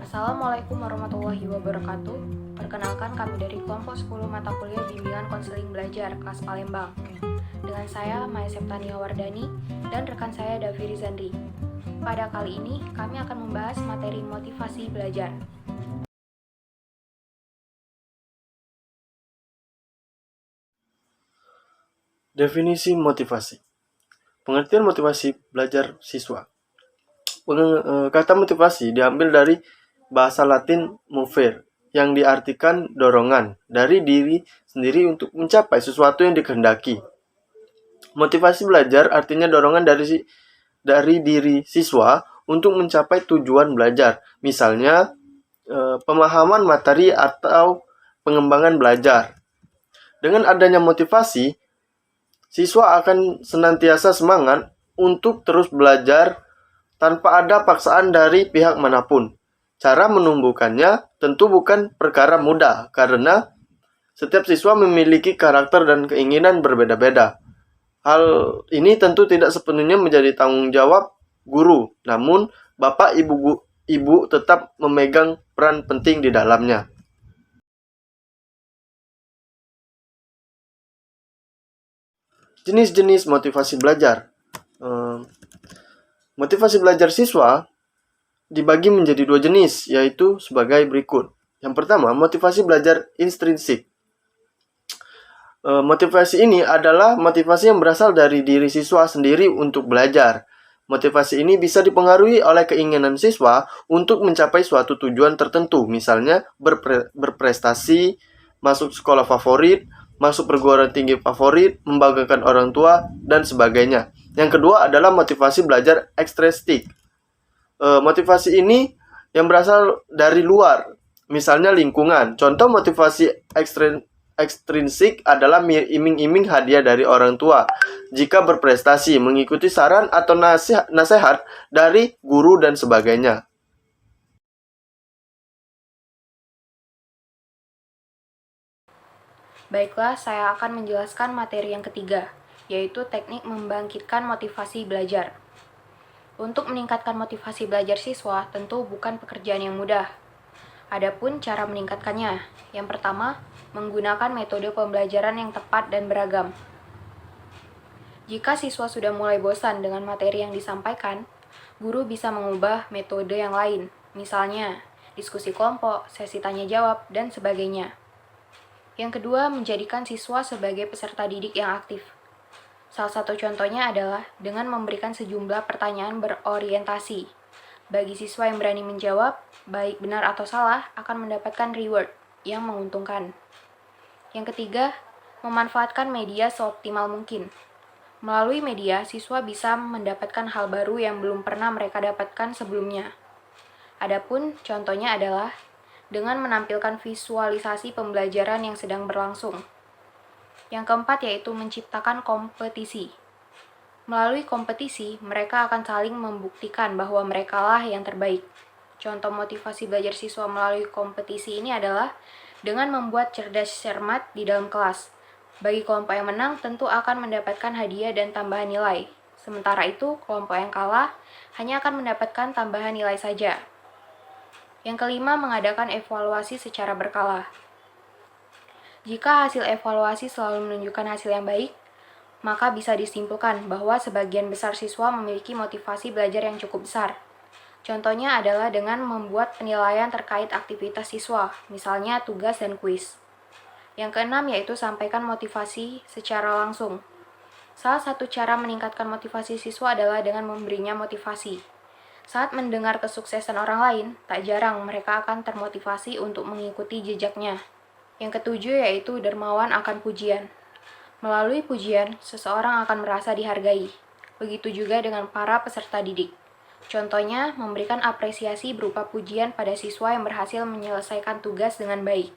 Assalamualaikum warahmatullahi wabarakatuh. Perkenalkan, kami dari kelompok 10 mata kuliah bimbingan konseling belajar kelas Palembang. Dengan saya Maya Septania Wardani dan rekan saya Davi Rizandri. Pada kali ini kami akan membahas materi motivasi belajar. Definisi motivasi. Pengertian motivasi belajar siswa. Kata motivasi diambil dari bahasa Latin movere, yang diartikan dorongan dari diri sendiri untuk mencapai sesuatu yang dikehendaki. Motivasi belajar artinya dorongan dari diri siswa untuk mencapai tujuan belajar. Misalnya, pemahaman materi atau pengembangan belajar. Dengan adanya motivasi, siswa akan senantiasa semangat untuk terus belajar tanpa ada paksaan dari pihak manapun. Cara menumbuhkannya tentu bukan perkara mudah, karena setiap siswa memiliki karakter dan keinginan berbeda-beda. Hal ini tentu tidak sepenuhnya menjadi tanggung jawab guru, namun bapak ibu tetap memegang peran penting di dalamnya. Jenis-jenis motivasi belajar. Motivasi belajar siswa dibagi menjadi dua jenis, yaitu sebagai berikut. Yang pertama, motivasi belajar intrinsik. Motivasi ini adalah motivasi yang berasal dari diri siswa sendiri untuk belajar. Motivasi ini bisa dipengaruhi oleh keinginan siswa untuk mencapai suatu tujuan tertentu, misalnya berprestasi, masuk sekolah favorit, masuk perguruan tinggi favorit, membanggakan orang tua, dan sebagainya. Yang kedua adalah motivasi belajar ekstrinsik. Motivasi ini yang berasal dari luar, misalnya lingkungan. Contoh motivasi ekstrinsik adalah iming-iming hadiah dari orang tua jika berprestasi, mengikuti saran atau nasihat dari guru, dan sebagainya. Baiklah, saya akan menjelaskan materi yang ketiga, yaitu teknik membangkitkan motivasi belajar. Untuk meningkatkan motivasi belajar siswa tentu bukan pekerjaan yang mudah. Adapun cara meningkatkannya, yang pertama, menggunakan metode pembelajaran yang tepat dan beragam. Jika siswa sudah mulai bosan dengan materi yang disampaikan, guru bisa mengubah metode yang lain, misalnya diskusi kelompok, sesi tanya jawab, dan sebagainya. Yang kedua, menjadikan siswa sebagai peserta didik yang aktif. Salah satu contohnya adalah dengan memberikan sejumlah pertanyaan berorientasi. Bagi siswa yang berani menjawab, baik benar atau salah, akan mendapatkan reward yang menguntungkan. Yang ketiga, memanfaatkan media seoptimal mungkin. Melalui media, siswa bisa mendapatkan hal baru yang belum pernah mereka dapatkan sebelumnya. Adapun contohnya adalah dengan menampilkan visualisasi pembelajaran yang sedang berlangsung. Yang keempat yaitu menciptakan kompetisi. Melalui kompetisi, mereka akan saling membuktikan bahwa merekalah yang terbaik. Contoh motivasi belajar siswa melalui kompetisi ini adalah dengan membuat cerdas cermat di dalam kelas. Bagi kelompok yang menang tentu akan mendapatkan hadiah dan tambahan nilai. Sementara itu, kelompok yang kalah hanya akan mendapatkan tambahan nilai saja. Yang kelima, mengadakan evaluasi secara berkala. Jika hasil evaluasi selalu menunjukkan hasil yang baik, maka bisa disimpulkan bahwa sebagian besar siswa memiliki motivasi belajar yang cukup besar. Contohnya adalah dengan membuat penilaian terkait aktivitas siswa, misalnya tugas dan kuis. Yang keenam yaitu sampaikan motivasi secara langsung. Salah satu cara meningkatkan motivasi siswa adalah dengan memberinya motivasi. Saat mendengar kesuksesan orang lain, tak jarang mereka akan termotivasi untuk mengikuti jejaknya. Yang ketujuh yaitu dermawan akan pujian. Melalui pujian, seseorang akan merasa dihargai. Begitu juga dengan para peserta didik. Contohnya, memberikan apresiasi berupa pujian pada siswa yang berhasil menyelesaikan tugas dengan baik.